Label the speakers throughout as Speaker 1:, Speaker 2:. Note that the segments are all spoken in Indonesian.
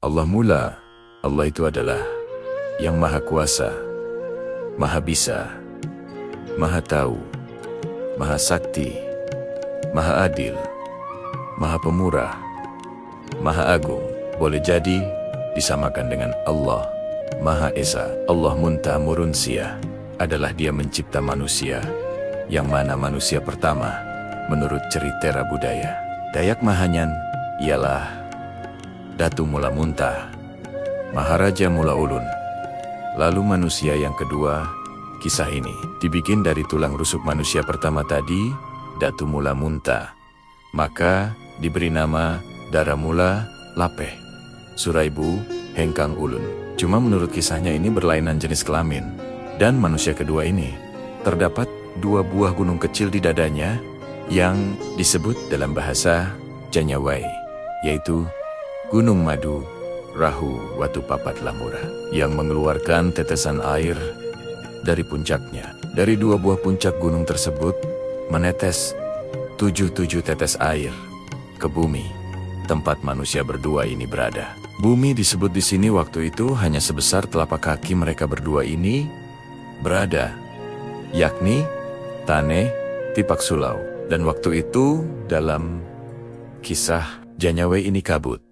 Speaker 1: Allah mula. Allah itu adalah yang Maha Kuasa, Maha Bisa, Maha Tahu, Maha Sakti, Maha Adil, Maha Pemurah, Maha Agung. Boleh jadi disamakan dengan Allah Maha Esa. Allah Munta Murunsia adalah Dia mencipta manusia, yang mana manusia pertama menurut cerita budaya Dayak Mahanyan ialah Datu Mula Munta, Maharaja Mula Ulun. Lalu manusia yang kedua, kisah ini dibikin dari tulang rusuk manusia pertama tadi, Datu Mula Munta. Maka diberi nama Dara Mula Lapeh, Suraibu Hengkang Ulun. Cuma menurut kisahnya ini berlainan jenis kelamin. Dan manusia kedua ini terdapat 2 buah gunung kecil di dadanya yang disebut dalam bahasa Janyawai, yaitu Gunung Madu, Rahu, Watu Papat Lamura, yang mengeluarkan tetesan air dari puncaknya. Dari 2 buah puncak gunung tersebut menetes 7 tetes air ke bumi, tempat manusia berdua ini berada. Bumi disebut di sini waktu itu hanya sebesar telapak kaki mereka berdua ini berada, yakni Tane Tipak Sulau. Dan waktu itu dalam kisah Janyawai ini kabut,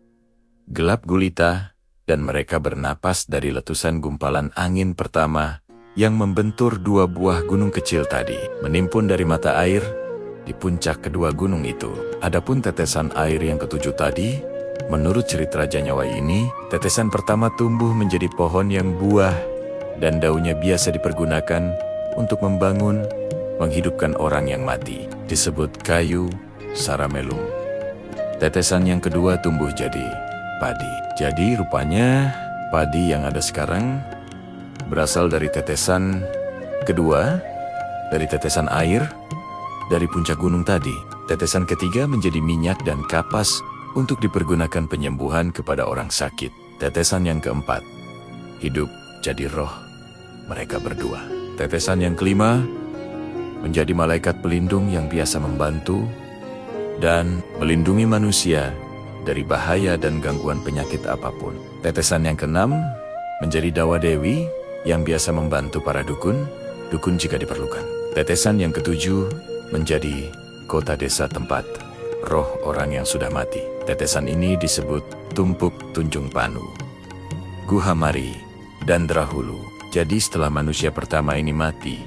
Speaker 1: gelap gulita, dan mereka bernapas dari letusan gumpalan angin pertama yang membentur 2 buah gunung kecil tadi, menimpun dari mata air di puncak kedua gunung itu. Adapun tetesan air yang ketujuh tadi, menurut cerita Janyawai ini, tetesan pertama tumbuh menjadi pohon yang buah dan daunnya biasa dipergunakan untuk membangun, menghidupkan orang yang mati, disebut kayu saramelum. Tetesan yang kedua tumbuh jadi padi. Jadi rupanya padi yang ada sekarang berasal dari tetesan kedua, dari tetesan air, dari puncak gunung tadi. Tetesan ketiga menjadi minyak dan kapas untuk dipergunakan penyembuhan kepada orang sakit. Tetesan yang keempat hidup jadi roh mereka berdua. Tetesan yang kelima menjadi malaikat pelindung yang biasa membantu dan melindungi manusia dari bahaya dan gangguan penyakit apapun. Tetesan yang keenam menjadi Dawa Dewi yang biasa membantu para dukun jika diperlukan. Tetesan yang ketujuh menjadi kota desa tempat roh orang yang sudah mati. Tetesan ini disebut Tumpuk Tunjung Panu, Guhamari, dan Drahulu. Jadi setelah manusia pertama ini mati,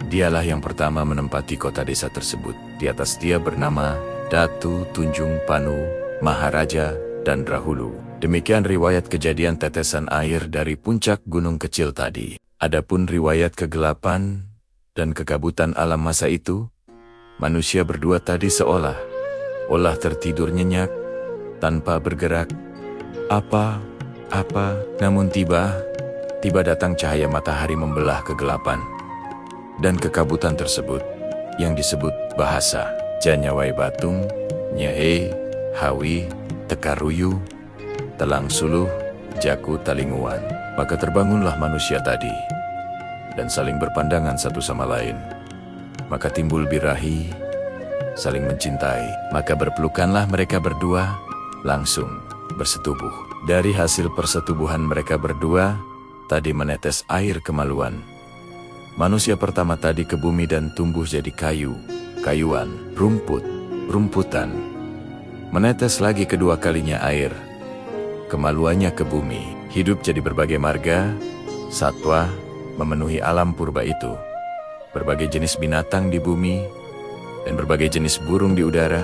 Speaker 1: dialah yang pertama menempati kota desa tersebut. Di atas dia bernama Datu Tunjung Panu, Maharaja, dan Drahulu. Demikian riwayat kejadian tetesan air dari puncak gunung kecil tadi. Adapun riwayat kegelapan dan kekabutan alam masa itu, manusia berdua tadi seolah tertidur nyenyak, tanpa bergerak, namun tiba datang cahaya matahari membelah kegelapan dan kekabutan tersebut, yang disebut bahasa Janyawai Batung, Nyehe, Hawi, Tekaruyu, Telang Suluh, Jaku Talinguan. Maka terbangunlah manusia tadi, dan saling berpandangan satu sama lain. Maka timbul birahi, saling mencintai. Maka berpelukanlah mereka berdua, langsung bersetubuh. Dari hasil persetubuhan mereka berdua, tadi menetes air kemaluan. Manusia pertama tadi ke bumi dan tumbuh jadi kayuan, rumputan. Menetes lagi kedua kalinya air kemaluannya ke bumi. Hidup jadi berbagai marga, satwa, memenuhi alam purba itu. Berbagai jenis binatang di bumi, dan berbagai jenis burung di udara.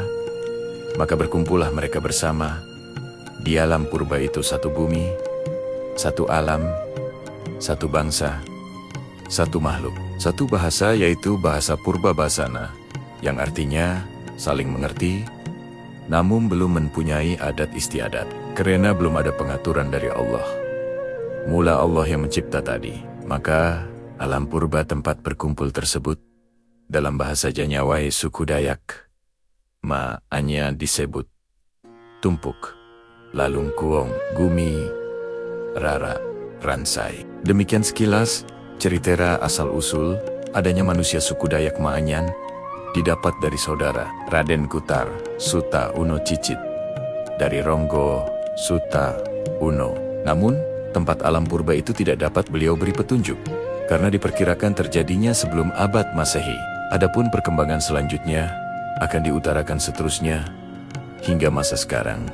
Speaker 1: Maka berkumpullah mereka bersama. Di alam purba itu satu bumi, satu alam, satu bangsa, satu makhluk, satu bahasa, yaitu bahasa Purba Basana, yang artinya saling mengerti, namun belum mempunyai adat istiadat, karena belum ada pengaturan dari Allah. Mula Allah yang mencipta tadi, maka alam purba tempat berkumpul tersebut, dalam bahasa Janyawai suku Dayak, ma-anya disebut Tumpuk, Lalung Kuong, Gumi, Rara, Ransai. Demikian sekilas cerita asal-usul adanya manusia suku Dayak Maanyan didapat dari saudara Raden Kutar Suta Uno Cicit, dari Ronggo Suta Uno. Namun, tempat alam purba itu tidak dapat beliau beri petunjuk, karena diperkirakan terjadinya sebelum abad Masehi. Adapun perkembangan selanjutnya akan diutarakan seterusnya hingga masa sekarang.